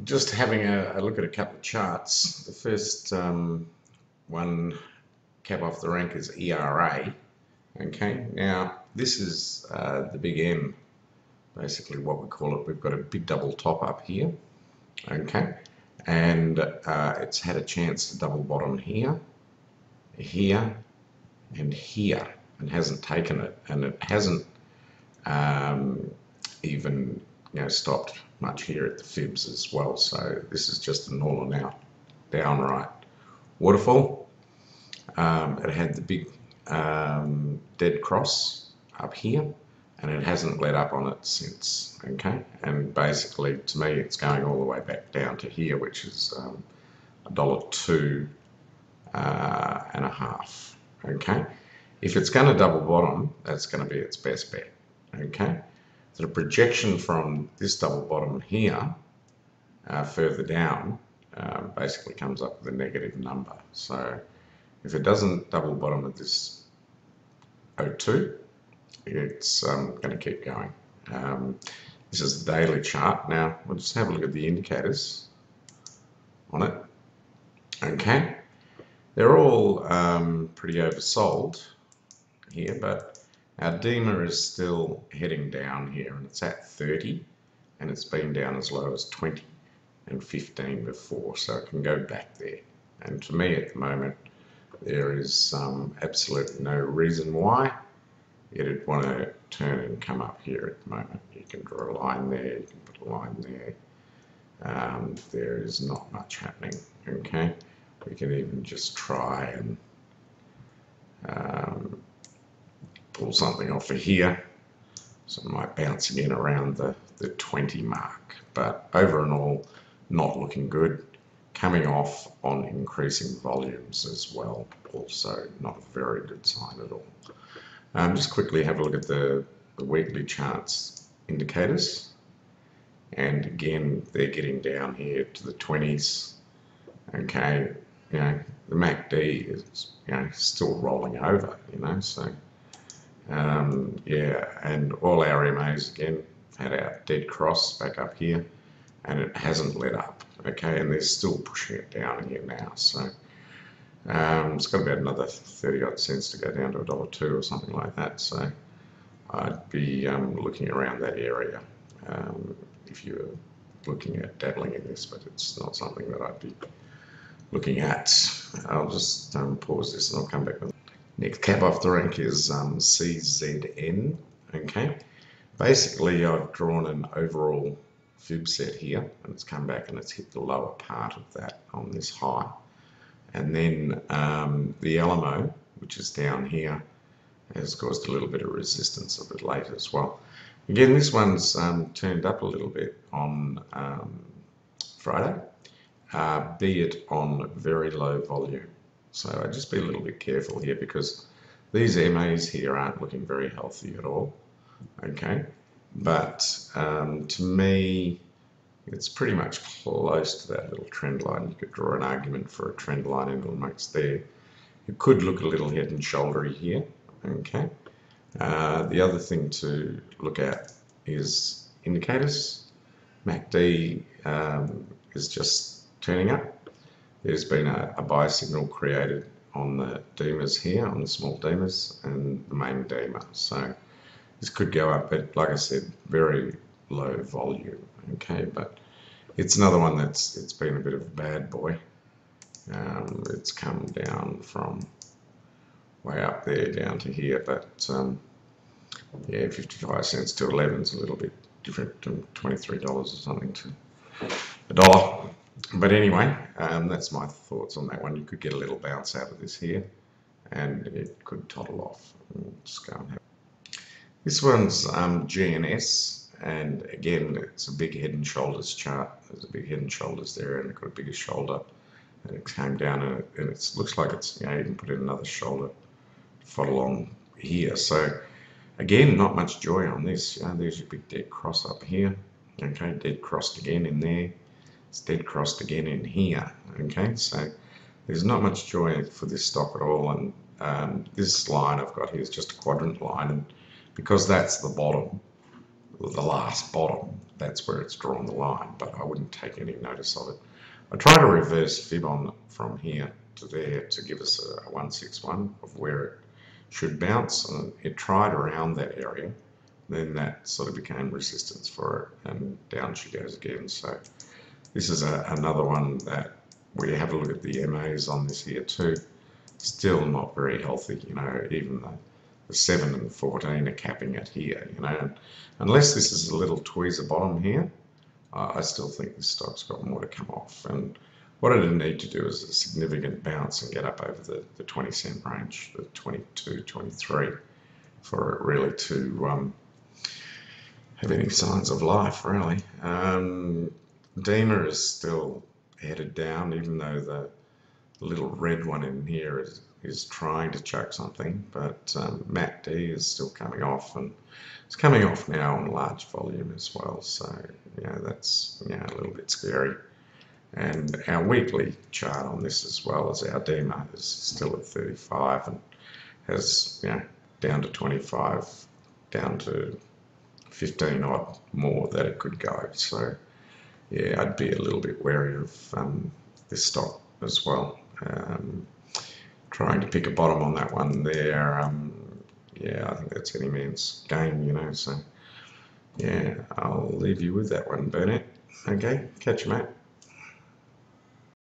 Just having a look at a couple of charts. The first one, cap off the rank, is ERA. Okay, now this is the big M, basically what we call it. We've got a big double top up here, okay, and it's had a chance to double bottom here, here, and here, and hasn't taken it, and it hasn't even stopped much here at the fibs as well. So this is just an all and out downright waterfall. It had the big dead cross up here, and it hasn't let up on it since. Okay, and basically to me it's going all the way back down to here, which is $1.02 and a half. Okay, if it's going to double bottom, that's going to be its best bet. Okay, so the projection from this double bottom here further down basically comes up with a negative number. So if it doesn't double bottom at this 02, it's going to keep going. This is the daily chart. Now we'll just have a look at the indicators on it. Okay, they're all pretty oversold here, but our DEMA is still heading down here, and it's at 30, and it's been down as low as 20 and 15 before, so it can go back there. And to me at the moment, there is absolutely no reason why it'd want to turn and come up here at the moment. You can draw a line there, you can put a line there. There is not much happening. Okay, we can even just try and pull something off of here, so it might bounce again around the 20 mark, but over and all not looking good, coming off on increasing volumes as well, also not a very good sign at all. Just quickly have a look at the weekly charts indicators, and again they're getting down here to the 20s. Okay, the MACD is still rolling over, so yeah, and all our MAs again had our dead cross back up here, and it hasn't let up. Okay, and they're still pushing it down here now. So it's got about another 30 odd cents to go down to $1.02 or something like that. So I'd be looking around that area if you're looking at dabbling in this, but it's not something that I'd be looking at. I'll just pause this and I'll come back with it. Next cap off the rank is CZN. Okay, basically I've drawn an overall fib set here, and it's come back and it's hit the lower part of that on this high, and then the Alamo, which is down here, has caused a little bit of resistance a bit late as well. Again, this one's turned up a little bit on Friday, be it on very low volume. So I'd just be a little bit careful here, because these MAs here aren't looking very healthy at all. Okay, but to me, it's pretty much close to that little trend line. You could draw an argument for a trend line in amongst there. You could look a little head and shouldery here. Okay, the other thing to look at is indicators. MACD is just turning up. There's been a buy signal created on the DEMAs here, on the small DEMAs and the main DEMA. So this could go up, but like I said, very low volume. Okay, but it's another one it's been a bit of a bad boy. It's come down from way up there down to here, but yeah, 55 cents to 11 is a little bit different than $23 or something to $1. But anyway, that's my thoughts on that one. You could get a little bounce out of this here, and it could toddle off. Just go and have it. This one's GNS, and again, it's a big head and shoulders chart. There's a big head and shoulders there, and it's got a bigger shoulder, and it came down, and it looks like it's even put in another shoulder follow along here. So again, not much joy on this. There's your big dead cross up here. Okay, dead crossed again in there. It's dead crossed again in here. Okay, so there's not much joy for this stock at all, and this line I've got here is just a quadrant line, and because that's the bottom, the last bottom, that's where it's drawn the line, but I wouldn't take any notice of it. I try to reverse fib on from here to there to give us a 161 of where it should bounce, and it tried around that area. Then that sort of became resistance for it, and down she goes again. So this is another one that we have a look at the MAs on this here too. Still not very healthy, you know, even the 7 and the 14 are capping it here, you know. And unless this is a little tweezer bottom here, I still think this stock's got more to come off. And what I didn't need to do is a significant bounce and get up over the 20 cent range, the 22, 23, for it really to have any signs of life, really. DEMA is still headed down, even though the little red one in here is trying to chuck something, but MACD is still coming off, and it's coming off now on large volume as well, so that's a little bit scary. And our weekly chart on this, as well as our DEMA, is still at 35 and has down to 25, down to 15 odd more that it could go. So yeah, I'd be a little bit wary of this stock as well. Trying to pick a bottom on that one there, I think that's any man's game, you know. So yeah, I'll leave you with that one, Burnett. Okay, catch you, mate.